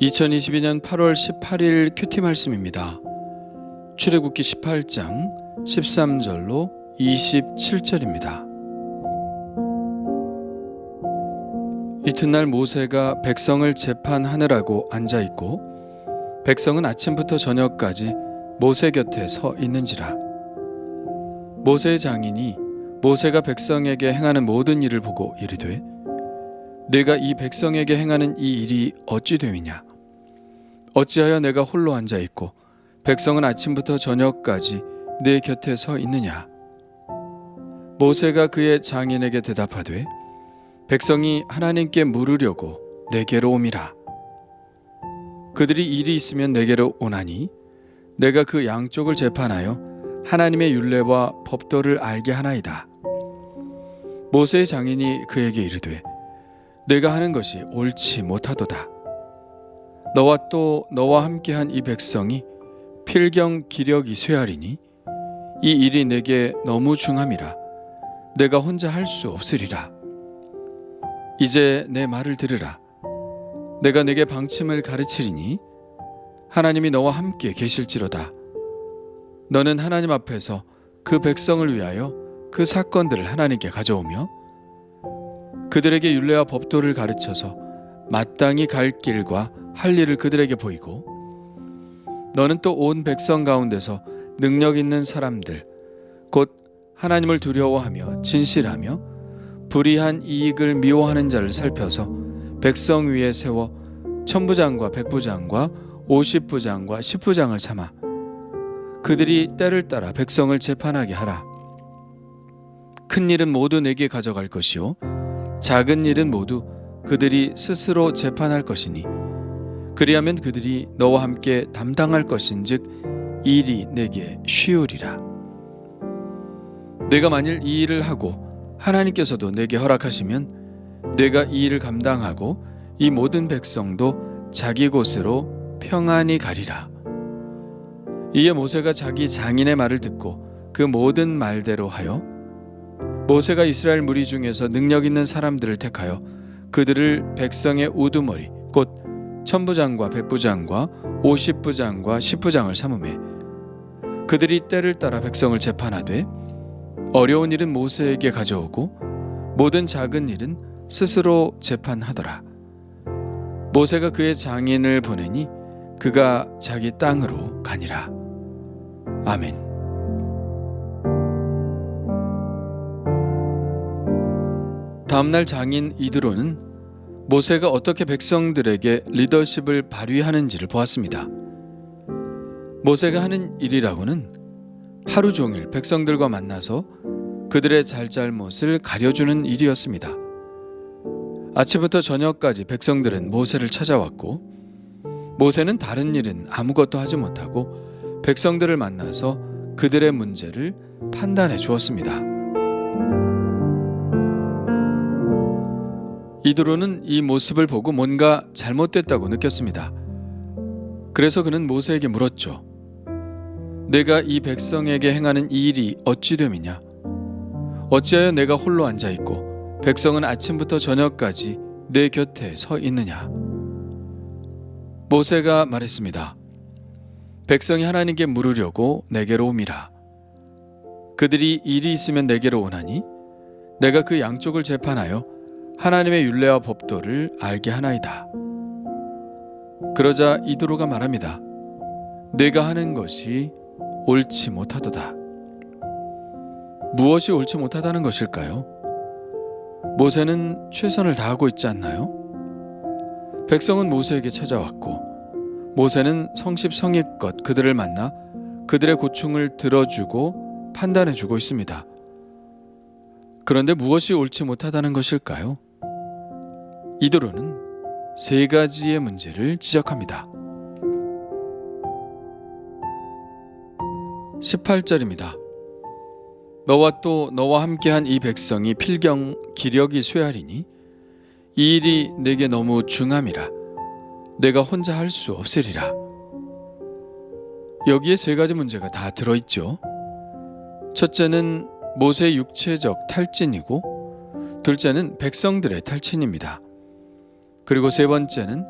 2022년 8월 18일 큐티 말씀입니다. 출애굽기 18장 13절로 27절입니다. 이튿날 모세가 백성을 재판하느라고 앉아있고 백성은 아침부터 저녁까지 모세 곁에 서 있는지라. 모세의 장인이 모세가 백성에게 행하는 모든 일을 보고 이르되 내가 이 백성에게 행하는 이 일이 어찌 됨이냐? 어찌하여 내가 홀로 앉아있고 백성은 아침부터 저녁까지 내 곁에 서 있느냐? 모세가 그의 장인에게 대답하되 백성이 하나님께 물으려고 내게로 옴이라. 그들이 일이 있으면 내게로 오나니 내가 그 양쪽을 재판하여 하나님의 율례와 법도를 알게 하나이다. 모세의 장인이 그에게 이르되 내가 하는 것이 옳지 못하도다. 너와 또 너와 함께한 이 백성이 필경 기력이 쇠하리니 이 일이 내게 너무 중함이라 내가 혼자 할 수 없으리라. 이제 내 말을 들으라. 내가 내게 방침을 가르치리니 하나님이 너와 함께 계실지로다. 너는 하나님 앞에서 그 백성을 위하여 그 사건들을 하나님께 가져오며 그들에게 율례와 법도를 가르쳐서 마땅히 갈 길과 할 일을 그들에게 보이고 너는 또 온 백성 가운데서 능력 있는 사람들 곧 하나님을 두려워하며 진실하며 불의한 이익을 미워하는 자를 살펴서 백성 위에 세워 천부장과 백부장과 50부장과 10부장을 삼아 그들이 때를 따라 백성을 재판하게 하라. 큰 일은 모두 내게 가져갈 것이요 작은 일은 모두 그들이 스스로 재판할 것이니 그리하면 그들이 너와 함께 담당할 것인즉 일이 내게 쉬우리라. 내가 만일 이 일을 하고 하나님께서도 내게 허락하시면 내가 이 일을 감당하고 이 모든 백성도 자기 곳으로 평안히 가리라. 이에 모세가 자기 장인의 말을 듣고 그 모든 말대로 하여 모세가 이스라엘 무리 중에서 능력 있는 사람들을 택하여 그들을 백성의 우두머리 곧 천부장과 백부장과 50부장과 10부장을 삼으매 그들이 때를 따라 백성을 재판하되 어려운 일은 모세에게 가져오고 모든 작은 일은 스스로 재판하더라. 모세가 그의 장인을 보내니 그가 자기 땅으로 가니라. 아멘. 다음날 장인 이드로는 모세가 어떻게 백성들에게 리더십을 발휘하는지를 보았습니다. 모세가 하는 일이라고는 하루 종일 백성들과 만나서 그들의 잘잘못을 가려주는 일이었습니다. 아침부터 저녁까지 백성들은 모세를 찾아왔고 모세는 다른 일은 아무것도 하지 못하고 백성들을 만나서 그들의 문제를 판단해 주었습니다. 이드로는 이 모습을 보고 뭔가 잘못됐다고 느꼈습니다. 그래서 그는 모세에게 물었죠. 내가 이 백성에게 행하는 이 일이 어찌 됨이냐? 어찌하여 내가 홀로 앉아있고 백성은 아침부터 저녁까지 내 곁에 서 있느냐? 모세가 말했습니다. 백성이 하나님께 물으려고 내게로 옴이라. 그들이 일이 있으면 내게로 오나니 내가 그 양쪽을 재판하여 하나님의 율례와 법도를 알게 하나이다. 그러자 이드로가 말합니다. 내가 하는 것이 옳지 못하도다. 무엇이 옳지 못하다는 것일까요? 모세는 최선을 다하고 있지 않나요? 백성은 모세에게 찾아왔고 모세는 성십성의껏 그들을 만나 그들의 고충을 들어주고 판단해주고 있습니다. 그런데 무엇이 옳지 못하다는 것일까요? 이드로는 세 가지의 문제를 지적합니다. 18절입니다. 너와 또 너와 함께한 이 백성이 필경 기력이 쇠하리니 이 일이 내게 너무 중함이라 내가 혼자 할 수 없으리라. 여기에 세 가지 문제가 다 들어있죠. 첫째는 모세의 육체적 탈진이고 둘째는 백성들의 탈진입니다. 그리고 세 번째는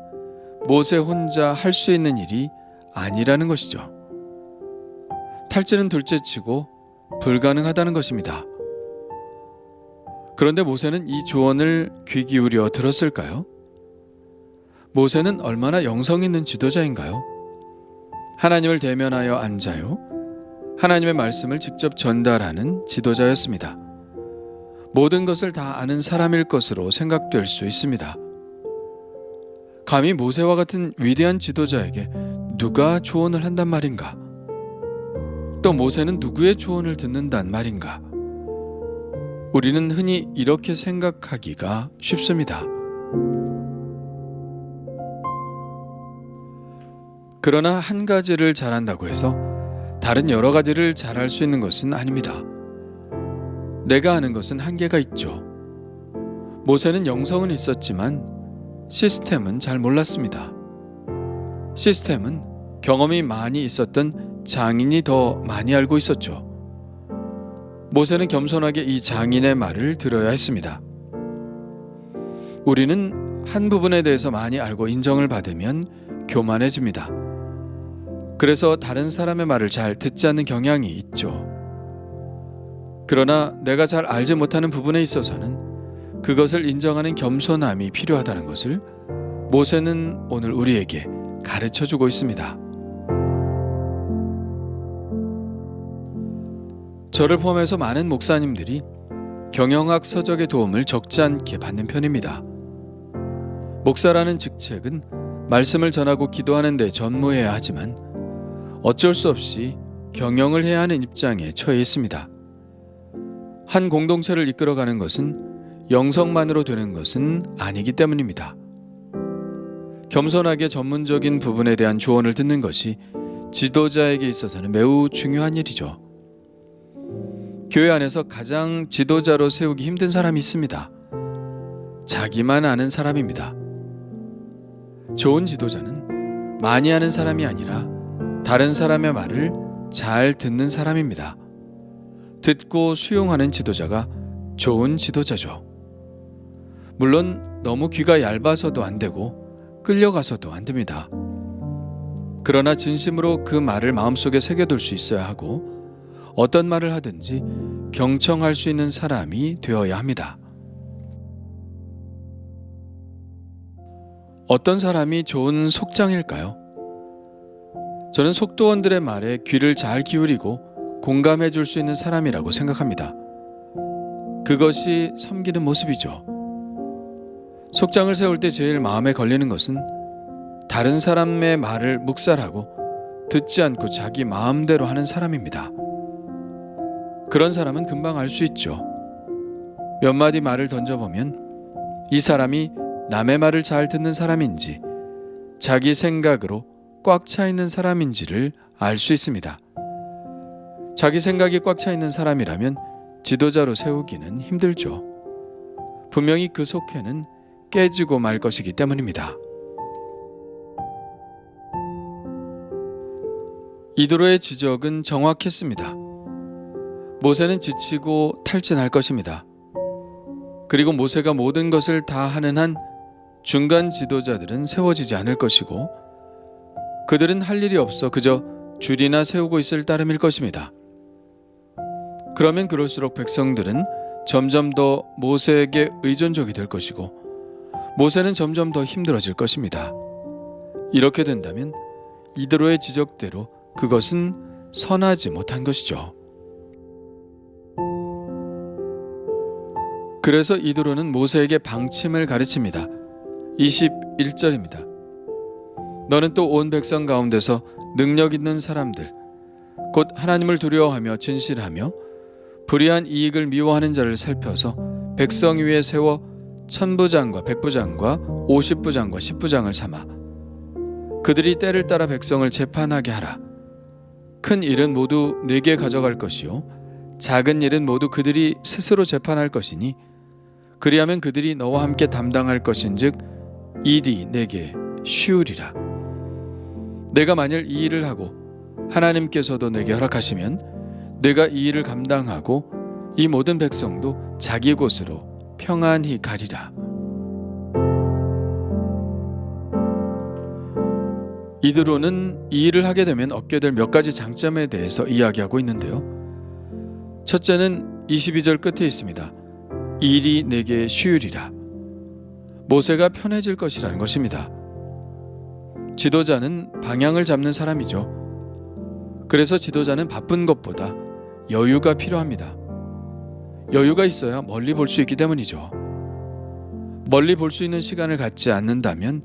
모세 혼자 할 수 있는 일이 아니라는 것이죠. 탈진은 둘째치고 불가능하다는 것입니다. 그런데 모세는 이 조언을 귀 기울여 들었을까요? 모세는 얼마나 영성 있는 지도자인가요? 하나님을 대면하여 앉아요. 하나님의 말씀을 직접 전달하는 지도자였습니다. 모든 것을 다 아는 사람일 것으로 생각될 수 있습니다. 감히 모세와 같은 위대한 지도자에게 누가 조언을 한단 말인가? 또 모세는 누구의 조언을 듣는단 말인가? 우리는 흔히 이렇게 생각하기가 쉽습니다. 그러나 한 가지를 잘한다고 해서 다른 여러 가지를 잘할 수 있는 것은 아닙니다. 내가 아는 것은 한계가 있죠. 모세는 영성은 있었지만 시스템은 잘 몰랐습니다. 시스템은 경험이 많이 있었던 장인이 더 많이 알고 있었죠. 모세는 겸손하게 이 장인의 말을 들어야 했습니다. 우리는 한 부분에 대해서 많이 알고 인정을 받으면 교만해집니다. 그래서 다른 사람의 말을 잘 듣지 않는 경향이 있죠. 그러나 내가 잘 알지 못하는 부분에 있어서는 그것을 인정하는 겸손함이 필요하다는 것을 모세는 오늘 우리에게 가르쳐주고 있습니다. 저를 포함해서 많은 목사님들이 경영학 서적의 도움을 적지 않게 받는 편입니다. 목사라는 직책은 말씀을 전하고 기도하는 데 전무해야 하지만 어쩔 수 없이 경영을 해야 하는 입장에 처해 있습니다. 한 공동체를 이끌어가는 것은 영성만으로 되는 것은 아니기 때문입니다. 겸손하게 전문적인 부분에 대한 조언을 듣는 것이 지도자에게 있어서는 매우 중요한 일이죠. 교회 안에서 가장 지도자로 세우기 힘든 사람이 있습니다. 자기만 아는 사람입니다. 좋은 지도자는 많이 아는 사람이 아니라 다른 사람의 말을 잘 듣는 사람입니다. 듣고 수용하는 지도자가 좋은 지도자죠. 물론 너무 귀가 얇아서도 안 되고 끌려가서도 안 됩니다. 그러나 진심으로 그 말을 마음속에 새겨둘 수 있어야 하고 어떤 말을 하든지 경청할 수 있는 사람이 되어야 합니다. 어떤 사람이 좋은 속장일까요? 저는 속도원들의 말에 귀를 잘 기울이고 공감해 줄 수 있는 사람이라고 생각합니다. 그것이 섬기는 모습이죠. 속장을 세울 때 제일 마음에 걸리는 것은 다른 사람의 말을 묵살하고 듣지 않고 자기 마음대로 하는 사람입니다. 그런 사람은 금방 알 수 있죠. 몇 마디 말을 던져보면 이 사람이 남의 말을 잘 듣는 사람인지 자기 생각으로 꽉 차 있는 사람인지를 알 수 있습니다. 자기 생각이 꽉 차 있는 사람이라면 지도자로 세우기는 힘들죠. 분명히 그 속회는 깨지고 말 것이기 때문입니다. 이도로의 지적은 정확했습니다. 모세는 지치고 탈진할 것입니다. 그리고 모세가 모든 것을 다 하는 한 중간 지도자들은 세워지지 않을 것이고 그들은 할 일이 없어 그저 줄이나 세우고 있을 따름일 것입니다. 그러면 그럴수록 백성들은 점점 더 모세에게 의존적이 될 것이고 모세는 점점 더 힘들어질 것입니다. 이렇게 된다면 이도로의 지적대로 그것은 선하지 못한 것이죠. 그래서 이도로는 모세에게 방침을 가르칩니다. 21절입니다. 너는 또 온 백성 가운데서 능력 있는 사람들 곧 하나님을 두려워하며 진실하며 불의한 이익을 미워하는 자를 살펴서 백성 위에 세워 천부장과 백부장과 50부장과 10부장을 삼아 그들이 때를 따라 백성을 재판하게 하라. 큰 일은 모두 내게 가져갈 것이요 작은 일은 모두 그들이 스스로 재판할 것이니 그리하면 그들이 너와 함께 담당할 것인즉 일이 내게 쉬우리라. 내가 만일 이 일을 하고 하나님께서도 내게 허락하시면 내가 이 일을 감당하고 이 모든 백성도 자기 곳으로 평안히 가리라. 이드로는 이 일을 하게 되면 얻게 될 몇 가지 장점에 대해서 이야기하고 있는데요. 첫째는 22절 끝에 있습니다. 일이 내게 쉬우리라. 모세가 편해질 것이라는 것입니다. 지도자는 방향을 잡는 사람이죠. 그래서 지도자는 바쁜 것보다 여유가 필요합니다. 여유가 있어야 멀리 볼 수 있기 때문이죠. 멀리 볼 수 있는 시간을 갖지 않는다면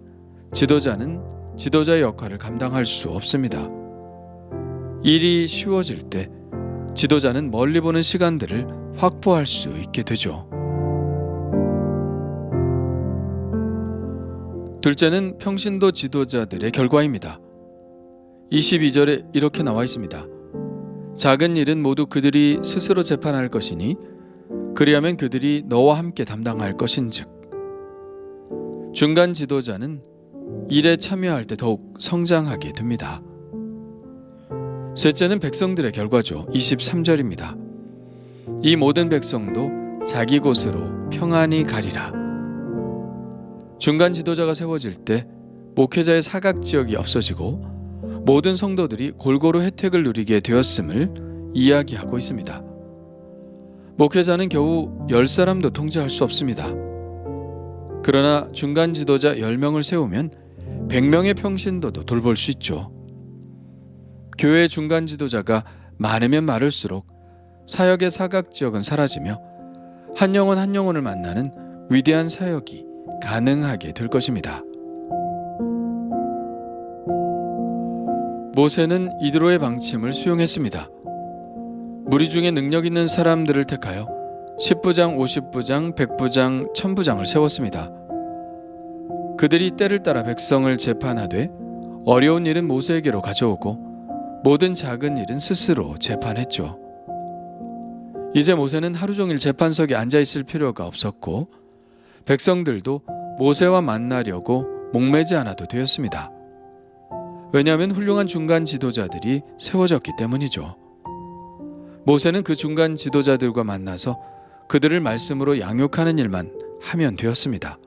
지도자는 지도자의 역할을 감당할 수 없습니다. 일이 쉬워질 때 지도자는 멀리 보는 시간들을 확보할 수 있게 되죠. 둘째는 평신도 지도자들의 결과입니다. 22절에 이렇게 나와 있습니다. 작은 일은 모두 그들이 스스로 재판할 것이니 그리하면 그들이 너와 함께 담당할 것인즉. 중간 지도자는 일에 참여할 때 더욱 성장하게 됩니다. 셋째는 백성들의 결과죠. 23절입니다. 이 모든 백성도 자기 곳으로 평안히 가리라. 중간 지도자가 세워질 때 목회자의 사각지역이 없어지고 모든 성도들이 골고루 혜택을 누리게 되었음을 이야기하고 있습니다. 목회자는 겨우 10사람도 통제할 수 없습니다. 그러나 중간 지도자 10명을 세우면 100명의 평신도도 돌볼 수 있죠. 교회 중간 지도자가 많으면 많을수록 사역의 사각지역은 사라지며 한 영혼 한 영혼을 만나는 위대한 사역이 가능하게 될 것입니다. 모세는 이드로의 방침을 수용했습니다. 무리 중에 능력 있는 사람들을 택하여 10부장, 50부장, 100부장, 1000부장을 세웠습니다. 그들이 때를 따라 백성을 재판하되 어려운 일은 모세에게로 가져오고 모든 작은 일은 스스로 재판했죠. 이제 모세는 하루 종일 재판석에 앉아 있을 필요가 없었고 백성들도 모세와 만나려고 목매지 않아도 되었습니다. 왜냐하면 훌륭한 중간 지도자들이 세워졌기 때문이죠. 모세는 그 중간 지도자들과 만나서 그들을 말씀으로 양육하는 일만 하면 되었습니다.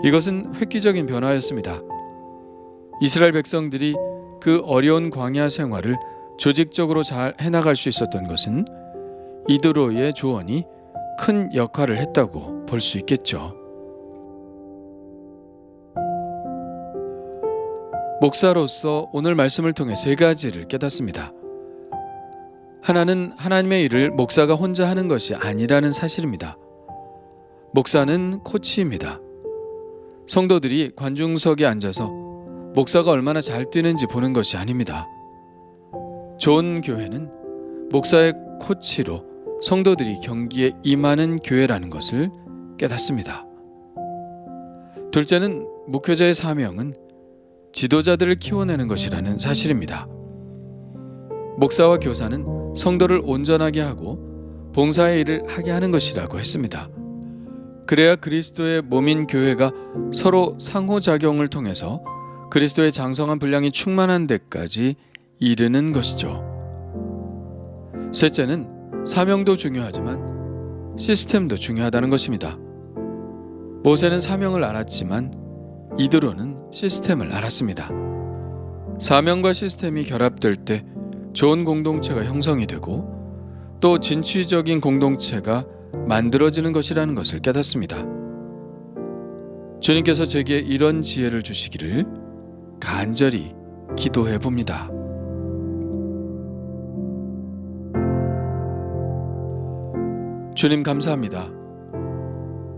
이것은 획기적인 변화였습니다. 이스라엘 백성들이 그 어려운 광야 생활을 조직적으로 잘 해나갈 수 있었던 것은 이드로의 조언이 큰 역할을 했다고 볼 수 있겠죠. 목사로서 오늘 말씀을 통해 세 가지를 깨닫습니다. 하나는 하나님의 일을 목사가 혼자 하는 것이 아니라는 사실입니다. 목사는 코치입니다. 성도들이 관중석에 앉아서 목사가 얼마나 잘 뛰는지 보는 것이 아닙니다. 좋은 교회는 목사의 코치로 성도들이 경기에 임하는 교회라는 것을 깨닫습니다. 둘째는 목회자의 사명은 지도자들을 키워내는 것이라는 사실입니다. 목사와 교사는 성도를 온전하게 하고 봉사의 일을 하게 하는 것이라고 했습니다. 그래야 그리스도의 몸인 교회가 서로 상호작용을 통해서 그리스도의 장성한 분량이 충만한 데까지 이르는 것이죠. 셋째는 사명도 중요하지만 시스템도 중요하다는 것입니다. 모세는 사명을 알았지만 이드로는 시스템을 알았습니다. 사명과 시스템이 결합될 때 좋은 공동체가 형성이 되고 또 진취적인 공동체가 만들어지는 것이라는 것을 깨닫습니다. 주님께서 제게 이런 지혜를 주시기를 간절히 기도해 봅니다. 주님 감사합니다.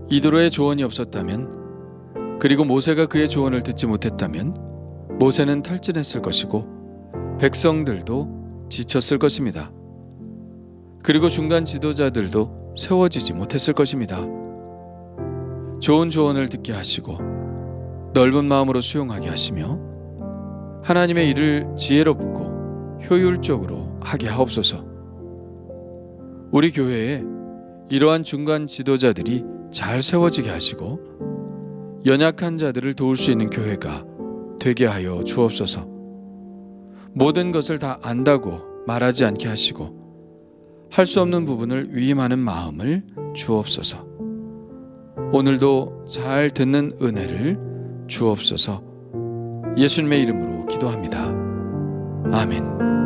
이드로의 조언이 없었다면 그리고 모세가 그의 조언을 듣지 못했다면 모세는 탈진했을 것이고 백성들도 지쳤을 것입니다. 그리고 중간 지도자들도 세워지지 못했을 것입니다. 좋은 조언을 듣게 하시고 넓은 마음으로 수용하게 하시며 하나님의 일을 지혜롭고 효율적으로 하게 하옵소서. 우리 교회에 이러한 중간 지도자들이 잘 세워지게 하시고 연약한 자들을 도울 수 있는 교회가 되게 하여 주옵소서. 모든 것을 다 안다고 말하지 않게 하시고 할 수 없는 부분을 위임하는 마음을 주옵소서. 오늘도 잘 듣는 은혜를 주옵소서. 예수님의 이름으로 기도합니다. 아멘.